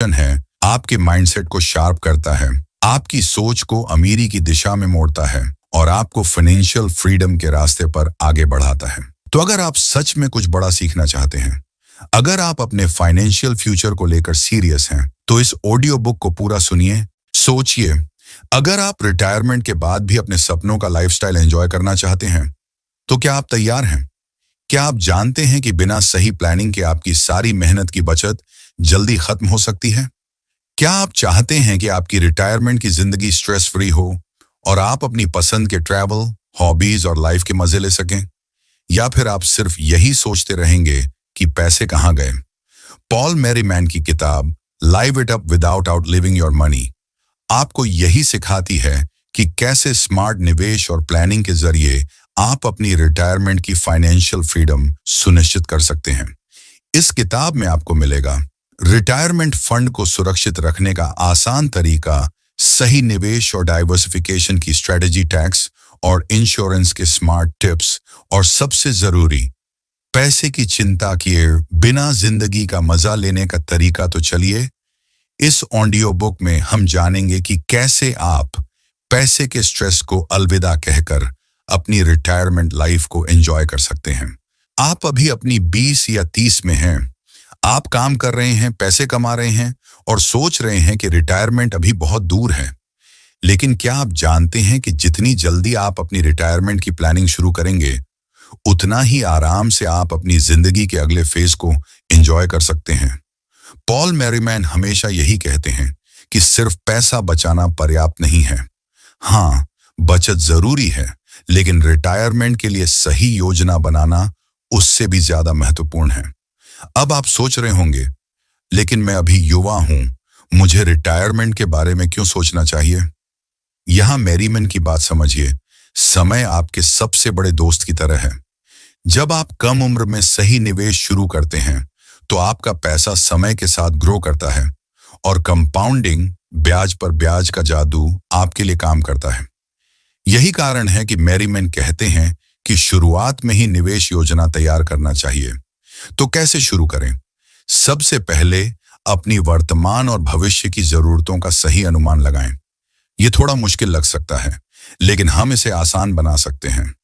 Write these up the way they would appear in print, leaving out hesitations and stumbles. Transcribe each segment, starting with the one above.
है, आपके माइंडसेट को शार्प करता है, आपकी सोच को अमीरी की दिशा में मोड़ता है और आपको फाइनेंशियल फ्रीडम के रास्ते पर आगे बढ़ाता है। तो अगर आप सच में कुछ बड़ा सीखना चाहते हैं, अगर आप अपने फाइनेंशियल फ्यूचर को लेकर सीरियस हैं, तो इस ऑडियो बुक को पूरा सुनिए, सोचिए। अगर आप रिटायरमेंट के बाद भी अपने सपनों का लाइफस्टाइल एंजॉय करना चाहते हैं, तो क्या आप तैयार हैं? क्या आप जानते हैं कि बिना सही प्लानिंग के आपकी सारी मेहनत की बचत जल्दी खत्म हो सकती है? क्या आप चाहते हैं कि आपकी रिटायरमेंट की जिंदगी स्ट्रेस फ्री हो और आप अपनी पसंद के ट्रैवल, हॉबीज और लाइफ के मजे ले सकें? या फिर आप सिर्फ यही सोचते रहेंगे कि पैसे कहाँ गए? पॉल मेरीमैन की किताब live it up without outliving your money आपको यही सिखाती है कि कैसे स्मार्ट निवेश और प्लानिंग के जरिए आप अपनी रिटायरमेंट की फाइनेंशियल फ्रीडम सुनिश्चित कर सकते हैं। इस किताब में आपको मिलेगा रिटायरमेंट फंड को सुरक्षित रखने का आसान तरीका, सही निवेश और डाइवर्सिफिकेशन की स्ट्रेटेजी, टैक्स और इंश्योरेंस के स्मार्ट टिप्स, और सबसे जरूरी, पैसे की चिंता किए बिना जिंदगी का मजा लेने का तरीका। तो चलिए, इस ऑडियो बुक में हम जानेंगे कि कैसे आप पैसे के स्ट्रेस को अलविदा कहकर अपनी रिटायरमेंट लाइफ को एंजॉय कर सकते हैं। आप अभी अपनी 20 या 30 में हैं, आप काम कर रहे हैं, पैसे कमा रहे हैं और सोच रहे हैं कि रिटायरमेंट अभी बहुत दूर है। लेकिन क्या आप जानते हैं कि जितनी जल्दी आप अपनी रिटायरमेंट की प्लानिंग शुरू करेंगे, उतना ही आराम से आप अपनी जिंदगी के अगले फेज को एंजॉय कर सकते हैं। पॉल मेरीमैन हमेशा यही कहते हैं कि सिर्फ पैसा बचाना पर्याप्त नहीं है। हाँ, बचत जरूरी है, लेकिन रिटायरमेंट के लिए सही योजना बनाना उससे भी ज्यादा महत्वपूर्ण है। अब आप सोच रहे होंगे, लेकिन मैं अभी युवा हूं, मुझे रिटायरमेंट के बारे में क्यों सोचना चाहिए? यहां मेरीमैन की बात समझिए। समय आपके सबसे बड़े दोस्त की तरह है। जब आप कम उम्र में सही निवेश शुरू करते हैं, तो आपका पैसा समय के साथ ग्रो करता है और कंपाउंडिंग, ब्याज पर ब्याज का जादू आपके लिए काम करता है। यही कारण है कि मेरीमैन कहते हैं कि शुरुआत में ही निवेश योजना तैयार करना चाहिए। तो कैसे शुरू करें? सबसे पहले अपनी वर्तमान और भविष्य की जरूरतों का सही अनुमान लगाएं। ये थोड़ा मुश्किल लग सकता है, लेकिन हम इसे आसान बना सकते हैं।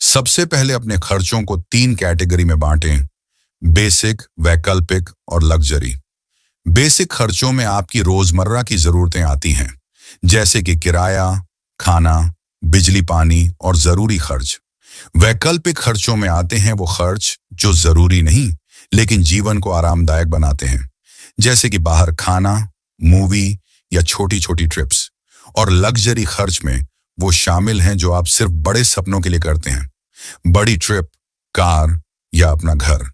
सबसे पहले अपने खर्चों को 3 कैटेगरी में बांटें: बेसिक, वैकल्पिक और लग्जरी। बेसिक खर्चों में आपकी रोजमर्रा की जरूरतें आती हैं, जैसे कि किराया, खाना, बिजली, पानी और जरूरी खर्च। वैकल्पिक खर्चों में आते हैं वो खर्च जो जरूरी नहीं, लेकिन जीवन को आरामदायक बनाते हैं, जैसे कि बाहर खाना, मूवी या छोटी छोटी ट्रिप्स। और लग्जरी खर्च में वो शामिल हैं जो आप सिर्फ बड़े सपनों के लिए करते हैं, बड़ी ट्रिप, कार या अपना घर।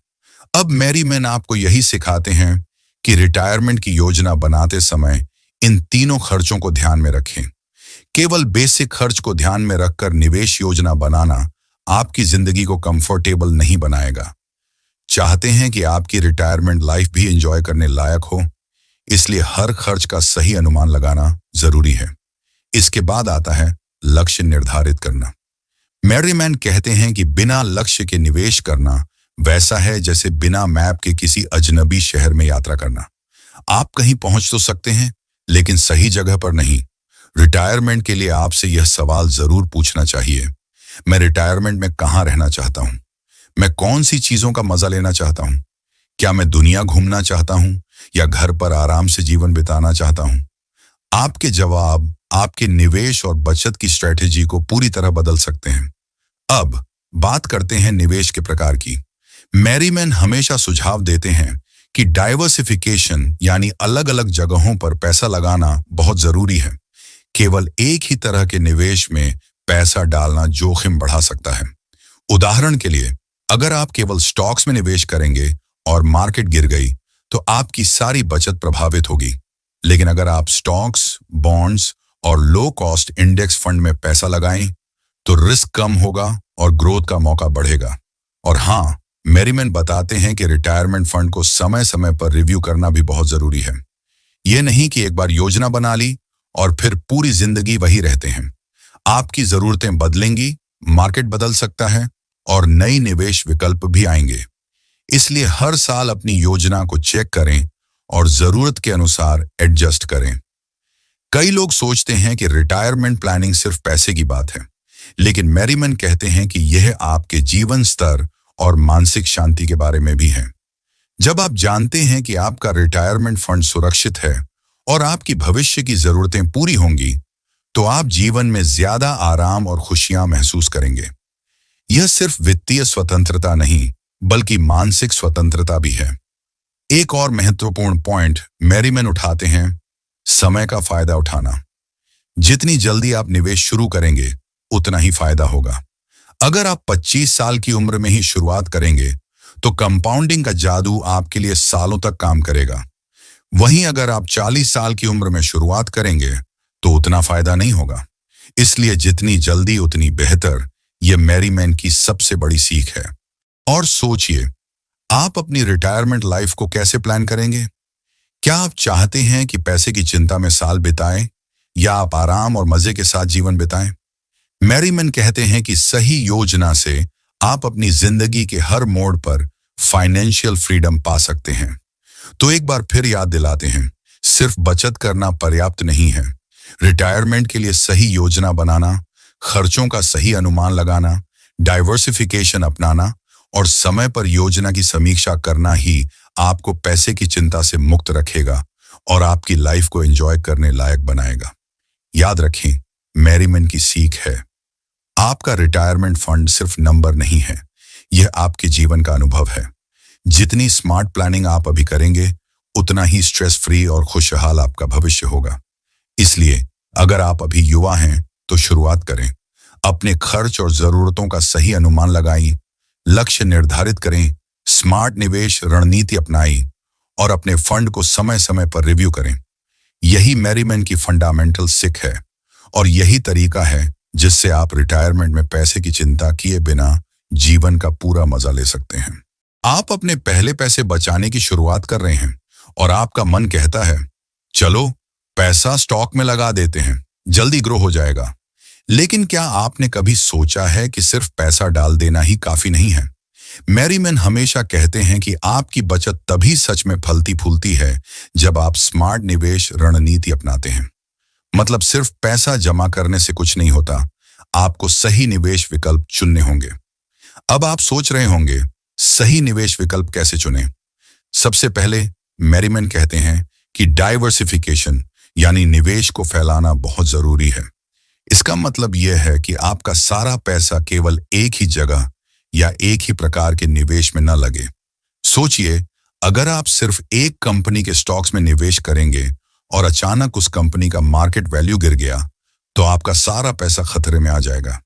अब मेरीमैन आपको यही सिखाते हैं कि रिटायरमेंट की योजना बनाते समय इन तीनों खर्चों को ध्यान में रखें। केवल बेसिक खर्च को ध्यान में रखकर निवेश योजना बनाना आपकी जिंदगी को कंफर्टेबल नहीं बनाएगा। चाहते हैं कि आपकी रिटायरमेंट लाइफ भी एंजॉय करने लायक हो, इसलिए हर खर्च का सही अनुमान लगाना जरूरी है। इसके बाद आता है लक्ष्य निर्धारित करना। मेरीमैन कहते हैं कि बिना लक्ष्य के निवेश करना वैसा है जैसे बिना मैप के किसी अजनबी शहर में यात्रा करना। आप कहीं पहुंच तो सकते हैं, लेकिन सही जगह पर नहीं। रिटायरमेंट के लिए आपसे यह सवाल जरूर पूछना चाहिए: मैं रिटायरमेंट में कहाँ रहना चाहता हूँ? मैं कौन सी चीजों का मजा लेना चाहता हूँ? क्या मैं दुनिया घूमना चाहता हूँ या घर पर आराम से जीवन बिताना चाहता हूँ? आपके जवाब आपके निवेश और बचत की स्ट्रेटेजी को पूरी तरह बदल सकते हैं। अब बात करते हैं निवेश के प्रकार की। मेरीमैन हमेशा सुझाव देते हैं कि डाइवर्सिफिकेशन यानी अलग अलग जगहों पर पैसा लगाना बहुत जरूरी है। केवल एक ही तरह के निवेश में पैसा डालना जोखिम बढ़ा सकता है। उदाहरण के लिए, अगर आप केवल स्टॉक्स में निवेश करेंगे और मार्केट गिर गई, तो आपकी सारी बचत प्रभावित होगी। लेकिन अगर आप स्टॉक्स, बॉन्ड्स और लो कॉस्ट इंडेक्स फंड में पैसा लगाएं, तो रिस्क कम होगा और ग्रोथ का मौका बढ़ेगा। और हाँ, मेरीमैन बताते हैं कि रिटायरमेंट फंड को समय समय पर रिव्यू करना भी बहुत जरूरी है। यह नहीं कि एक बार योजना बना ली और फिर पूरी जिंदगी वही रहते हैं। आपकी जरूरतें बदलेंगी, मार्केट बदल सकता है और नई निवेश विकल्प भी आएंगे। इसलिए हर साल अपनी योजना को चेक करें और जरूरत के अनुसार एडजस्ट करें। कई लोग सोचते हैं कि रिटायरमेंट प्लानिंग सिर्फ पैसे की बात है, लेकिन मैरीमैन कहते हैं कि यह आपके जीवन स्तर और मानसिक शांति के बारे में भी है। जब आप जानते हैं कि आपका रिटायरमेंट फंड सुरक्षित है और आपकी भविष्य की जरूरतें पूरी होंगी, तो आप जीवन में ज्यादा आराम और खुशियां महसूस करेंगे। यह सिर्फ वित्तीय स्वतंत्रता नहीं, बल्कि मानसिक स्वतंत्रता भी है। एक और महत्वपूर्ण पॉइंट मैरीमैन उठाते हैं, समय का फायदा उठाना। जितनी जल्दी आप निवेश शुरू करेंगे, उतना ही फायदा होगा। अगर आप 25 साल की उम्र में ही शुरुआत करेंगे, तो कंपाउंडिंग का जादू आपके लिए सालों तक काम करेगा। वहीं अगर आप 40 साल की उम्र में शुरुआत करेंगे, तो उतना फायदा नहीं होगा। इसलिए जितनी जल्दी उतनी बेहतर, यह मैरीमैन की सबसे बड़ी सीख है। और सोचिए, आप अपनी रिटायरमेंट लाइफ को कैसे प्लान करेंगे? क्या आप चाहते हैं कि पैसे की चिंता में साल बिताएं, या आप आराम और मजे के साथ जीवन बिताएं? मैरीमैन कहते हैं कि सही योजना से आप अपनी जिंदगी के हर मोड़ पर फाइनेंशियल फ्रीडम पा सकते हैं। तो एक बार फिर याद दिलाते हैं, सिर्फ बचत करना पर्याप्त नहीं है। रिटायरमेंट के लिए सही योजना बनाना, खर्चों का सही अनुमान लगाना, डाइवर्सिफिकेशन अपनाना और समय पर योजना की समीक्षा करना ही आपको पैसे की चिंता से मुक्त रखेगा और आपकी लाइफ को एंजॉय करने लायक बनाएगा। याद रखें, मैरीमैन की सीख है, आपका रिटायरमेंट फंड सिर्फ नंबर नहीं है, यह आपके जीवन का अनुभव है। जितनी स्मार्ट प्लानिंग आप अभी करेंगे, उतना ही स्ट्रेस फ्री और खुशहाल आपका भविष्य होगा। इसलिए अगर आप अभी युवा हैं, तो शुरुआत करें। अपने खर्च और जरूरतों का सही अनुमान लगाएं, लक्ष्य निर्धारित करें, स्मार्ट निवेश रणनीति अपनाएं और अपने फंड को समय समय पर रिव्यू करें। यही मैरीमैन की फंडामेंटल सीख है और यही तरीका है जिससे आप रिटायरमेंट में पैसे की चिंता किए बिना जीवन का पूरा मजा ले सकते हैं। आप अपने पहले पैसे बचाने की शुरुआत कर रहे हैं और आपका मन कहता है, चलो पैसा स्टॉक में लगा देते हैं, जल्दी ग्रो हो जाएगा। लेकिन क्या आपने कभी सोचा है कि सिर्फ पैसा डाल देना ही काफी नहीं है? मैरीमैन हमेशा कहते हैं कि आपकी बचत तभी सच में फलती फूलती है जब आप स्मार्ट निवेश रणनीति अपनाते हैं। मतलब सिर्फ पैसा जमा करने से कुछ नहीं होता, आपको सही निवेश विकल्प चुनने होंगे। अब आप सोच रहे होंगे, सही निवेश विकल्प कैसे चुनें? सबसे पहले मैरीमैन कहते हैं कि डाइवर्सिफिकेशन यानी निवेश को फैलाना बहुत जरूरी है। इसका मतलब यह है कि आपका सारा पैसा केवल एक ही जगह या एक ही प्रकार के निवेश में न लगे। सोचिए, अगर आप सिर्फ एक कंपनी के स्टॉक्स में निवेश करेंगे और अचानक उस कंपनी का मार्केट वैल्यू गिर गया, तो आपका सारा पैसा खतरे में आ जाएगा।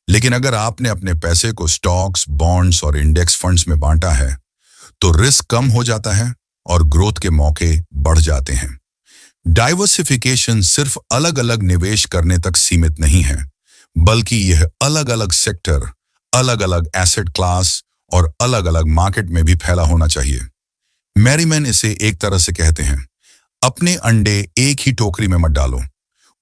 लेकिन अगर आपने अपने पैसे को स्टॉक्स, बॉन्ड्स और इंडेक्स फंड्स में बांटा है, तो रिस्क कम हो जाता है और ग्रोथ के मौके बढ़ जाते हैं। डाइवर्सिफिकेशन सिर्फ अलग अलग निवेश करने तक सीमित नहीं है, बल्कि यह अलग अलग सेक्टर, अलग अलग एसेट क्लास और अलग अलग मार्केट में भी फैला होना चाहिए। मैरीमैन इसे एक तरह से कहते हैं, अपने अंडे एक ही टोकरी में मत डालो।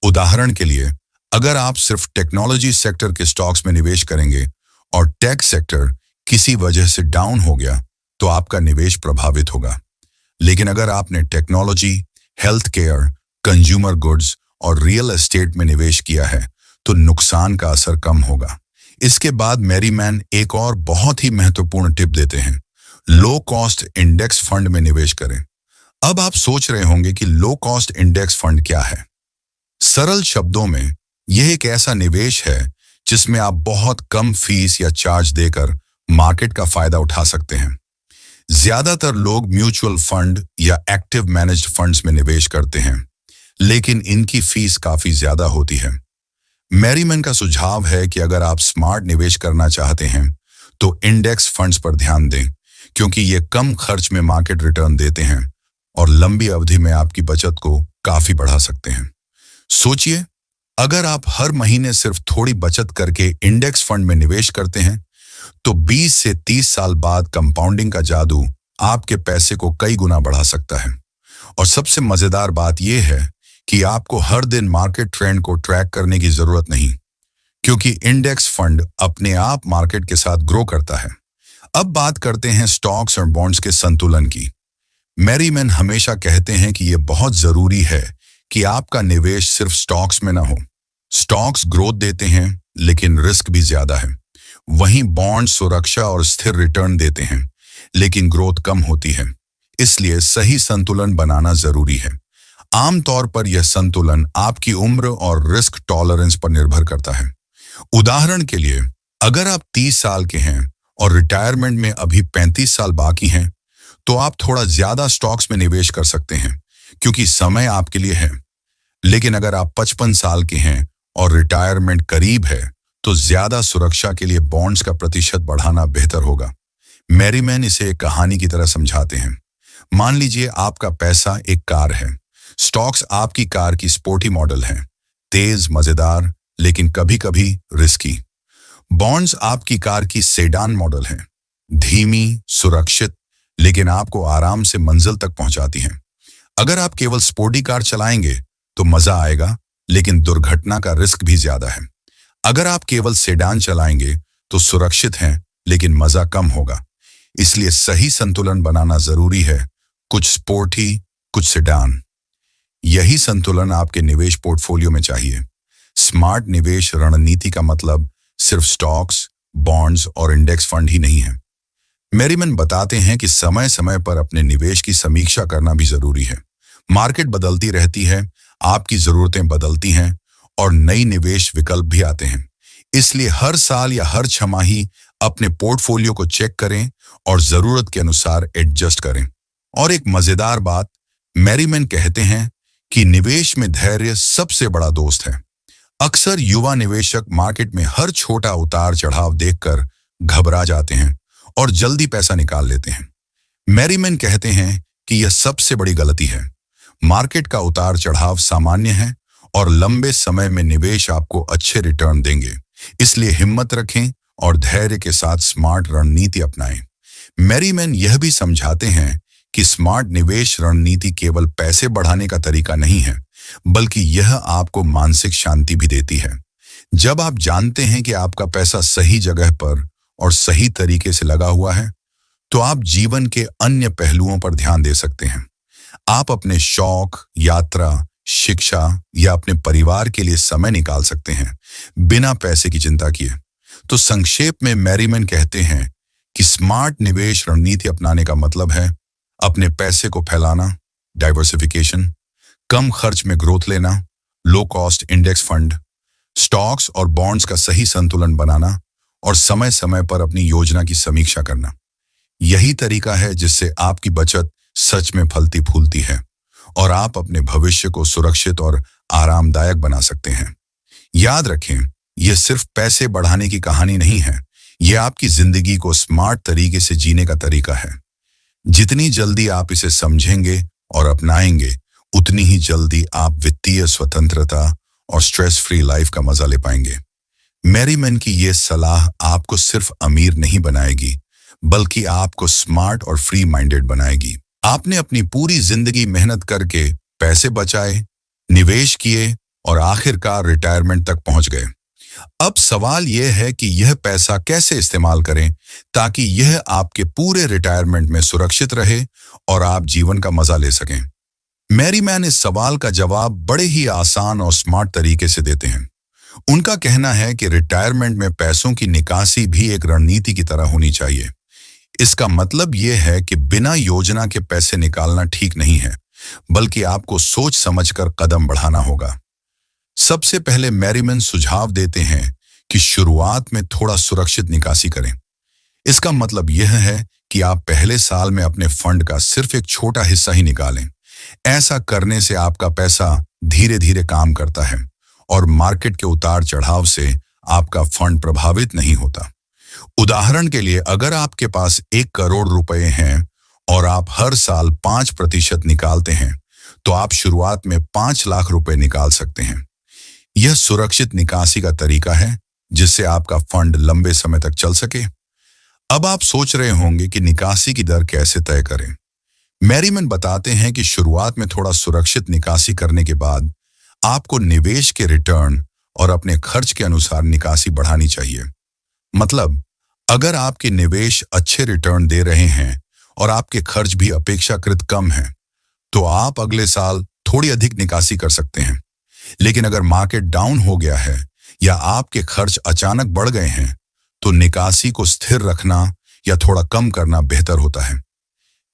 उदाहरण के लिए, अगर आप सिर्फ टेक्नोलॉजी सेक्टर के स्टॉक्स में निवेश करेंगे और टेक सेक्टर किसी वजह से डाउन हो गया, तो आपका निवेश प्रभावित होगा। लेकिन अगर आपने technology, health care, consumer goods और रियल एस्टेट में निवेश किया है, तो नुकसान का असर कम होगा। इसके बाद मैरीमैन एक और बहुत ही महत्वपूर्ण टिप देते हैं, लो कॉस्ट इंडेक्स फंड में निवेश करें। अब आप सोच रहे होंगे कि लो कॉस्ट इंडेक्स फंड क्या है? सरल शब्दों में, यह एक ऐसा निवेश है जिसमें आप बहुत कम फीस या चार्ज देकर मार्केट का फायदा उठा सकते हैं। ज्यादातर लोग म्यूचुअल फंड या एक्टिव मैनेज्ड फंड्स में निवेश करते हैं, लेकिन इनकी फीस काफी ज्यादा होती है। मैरीमैन का सुझाव है कि अगर आप स्मार्ट निवेश करना चाहते हैं, तो इंडेक्स फंड्स पर ध्यान दें, क्योंकि ये कम खर्च में मार्केट रिटर्न देते हैं और लंबी अवधि में आपकी बचत को काफी बढ़ा सकते हैं। सोचिए, अगर आप हर महीने सिर्फ थोड़ी बचत करके इंडेक्स फंड में निवेश करते हैं, तो 20 से 30 साल बाद कंपाउंडिंग का जादू आपके पैसे को कई गुना बढ़ा सकता है। और सबसे मजेदार बात यह है कि आपको हर दिन मार्केट ट्रेंड को ट्रैक करने की जरूरत नहीं, क्योंकि इंडेक्स फंड अपने आप मार्केट के साथ ग्रो करता है। अब बात करते हैं स्टॉक्स और बॉन्ड्स के संतुलन की। मैरीमैन हमेशा कहते हैं कि यह बहुत जरूरी है कि आपका निवेश सिर्फ स्टॉक्स में ना हो। स्टॉक्स ग्रोथ देते हैं लेकिन रिस्क भी ज्यादा है। वहीं बॉन्ड सुरक्षा और स्थिर रिटर्न देते हैं लेकिन ग्रोथ कम होती है। इसलिए सही संतुलन बनाना जरूरी है। आमतौर पर यह संतुलन आपकी उम्र और रिस्क टॉलरेंस पर निर्भर करता है। उदाहरण के लिए, अगर आप 30 साल के हैं और रिटायरमेंट में अभी 35 साल बाकी हैं, तो आप थोड़ा ज्यादा स्टॉक्स में निवेश कर सकते हैं क्योंकि समय आपके लिए है। लेकिन अगर आप 55 साल के हैं और रिटायरमेंट करीब है, तो ज्यादा सुरक्षा के लिए बॉन्ड्स का प्रतिशत बढ़ाना बेहतर होगा। मैरीमैन इसे एक कहानी की तरह समझाते हैं। मान लीजिए आपका पैसा एक कार है। स्टॉक्स आपकी कार की स्पोर्टी मॉडल है, तेज, मजेदार, लेकिन कभी कभी रिस्की। बॉन्ड्स आपकी कार की सेडान मॉडल है, धीमी, सुरक्षित, लेकिन आपको आराम से मंजिल तक पहुंचाती हैं। अगर आप केवल स्पोर्टी कार चलाएंगे तो मजा आएगा, लेकिन दुर्घटना का रिस्क भी ज्यादा है। अगर आप केवल सेडान चलाएंगे तो सुरक्षित हैं लेकिन मजा कम होगा। इसलिए सही संतुलन बनाना जरूरी है, कुछ स्पोर्टी, कुछ सेडान। यही संतुलन आपके निवेश पोर्टफोलियो में चाहिए। स्मार्ट निवेश रणनीति का मतलब सिर्फ स्टॉक्स, बॉन्ड्स और इंडेक्स फंड ही नहीं है। मैरीमैन बताते हैं कि समय समय पर अपने निवेश की समीक्षा करना भी जरूरी है। मार्केट बदलती रहती है, आपकी जरूरतें बदलती हैं और नई निवेश विकल्प भी आते हैं। इसलिए हर साल या हर छमाही अपने पोर्टफोलियो को चेक करें और जरूरत के अनुसार एडजस्ट करें। और एक मजेदार बात, मैरीमैन कहते हैं कि निवेश में धैर्य सबसे बड़ा दोस्त है। अक्सर युवा निवेशक मार्केट में हर छोटा उतार चढ़ाव देखकर घबरा जाते हैं और जल्दी पैसा निकाल लेते हैं। मैरीमैन कहते हैं कि यह सबसे बड़ी गलती है। मार्केट का उतार चढ़ाव सामान्य है और लंबे समय में निवेश आपको अच्छे रिटर्न देंगे। इसलिए हिम्मत रखें और धैर्य के साथ स्मार्ट रणनीति अपनाएं। मैरीमैन यह भी समझाते हैं कि स्मार्ट निवेश रणनीति केवल पैसे बढ़ाने का तरीका नहीं है, बल्कि यह आपको मानसिक शांति भी देती है। जब आप जानते हैं कि आपका पैसा सही जगह पर और सही तरीके से लगा हुआ है, तो आप जीवन के अन्य पहलुओं पर ध्यान दे सकते हैं। आप अपने शौक, यात्रा, शिक्षा या अपने परिवार के लिए समय निकाल सकते हैं बिना पैसे की चिंता किए। तो संक्षेप में मैरीमैन कहते हैं कि स्मार्ट निवेश रणनीति अपनाने का मतलब है अपने पैसे को फैलाना, डाइवर्सिफिकेशन, कम खर्च में ग्रोथ लेना, low cost index fund, stocks और बॉन्ड्स का सही संतुलन बनाना और समय समय पर अपनी योजना की समीक्षा करना। यही तरीका है जिससे आपकी बचत सच में फलती फूलती है और आप अपने भविष्य को सुरक्षित और आरामदायक बना सकते हैं। याद रखें, यह सिर्फ पैसे बढ़ाने की कहानी नहीं है, यह आपकी जिंदगी को स्मार्ट तरीके से जीने का तरीका है। जितनी जल्दी आप इसे समझेंगे और अपनाएंगे, उतनी ही जल्दी आप वित्तीय स्वतंत्रता और स्ट्रेस फ्री लाइफ का मजा ले पाएंगे। मैरीमैन की ये सलाह आपको सिर्फ अमीर नहीं बनाएगी, बल्कि आपको स्मार्ट और फ्री माइंडेड बनाएगी। आपने अपनी पूरी जिंदगी मेहनत करके पैसे बचाए, निवेश किए और आखिरकार रिटायरमेंट तक पहुंच गए। अब सवाल यह है कि यह पैसा कैसे इस्तेमाल करें ताकि यह आपके पूरे रिटायरमेंट में सुरक्षित रहे और आप जीवन का मजा ले सकें। मैरीमैन इस सवाल का जवाब बड़े ही आसान और स्मार्ट तरीके से देते हैं। उनका कहना है कि रिटायरमेंट में पैसों की निकासी भी एक रणनीति की तरह होनी चाहिए। इसका मतलब यह है कि बिना योजना के पैसे निकालना ठीक नहीं है, बल्कि आपको सोच समझकर कदम बढ़ाना होगा। सबसे पहले मैरीमैन सुझाव देते हैं कि शुरुआत में थोड़ा सुरक्षित निकासी करें। इसका मतलब यह है कि आप पहले साल में अपने फंड का सिर्फ एक छोटा हिस्सा ही निकालें। ऐसा करने से आपका पैसा धीरे धीरे काम करता है और मार्केट के उतार चढ़ाव से आपका फंड प्रभावित नहीं होता। उदाहरण के लिए, अगर आपके पास 1 करोड़ रुपए हैं और आप हर साल 5% निकालते हैं, तो आप शुरुआत में 5 लाख रुपए निकाल सकते हैं। यह सुरक्षित निकासी का तरीका है जिससे आपका फंड लंबे समय तक चल सके। अब आप सोच रहे होंगे कि निकासी की दर कैसे तय करें। मैरीमैन बताते हैं कि शुरुआत में थोड़ा सुरक्षित निकासी करने के बाद आपको निवेश के रिटर्न और अपने खर्च के अनुसार निकासी बढ़ानी चाहिए। मतलब, अगर आपके निवेश अच्छे रिटर्न दे रहे हैं और आपके खर्च भी अपेक्षाकृत कम हैं, तो आप अगले साल थोड़ी अधिक निकासी कर सकते हैं। लेकिन अगर मार्केट डाउन हो गया है या आपके खर्च अचानक बढ़ गए हैं, तो निकासी को स्थिर रखना या थोड़ा कम करना बेहतर होता है।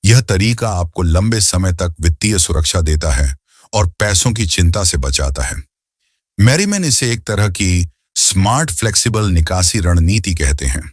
यह तरीका आपको लंबे समय तक वित्तीय सुरक्षा देता है और पैसों की चिंता से बचाता है। मैरीमैन इसे एक तरह की स्मार्ट फ्लेक्सिबल निकासी रणनीति कहते हैं।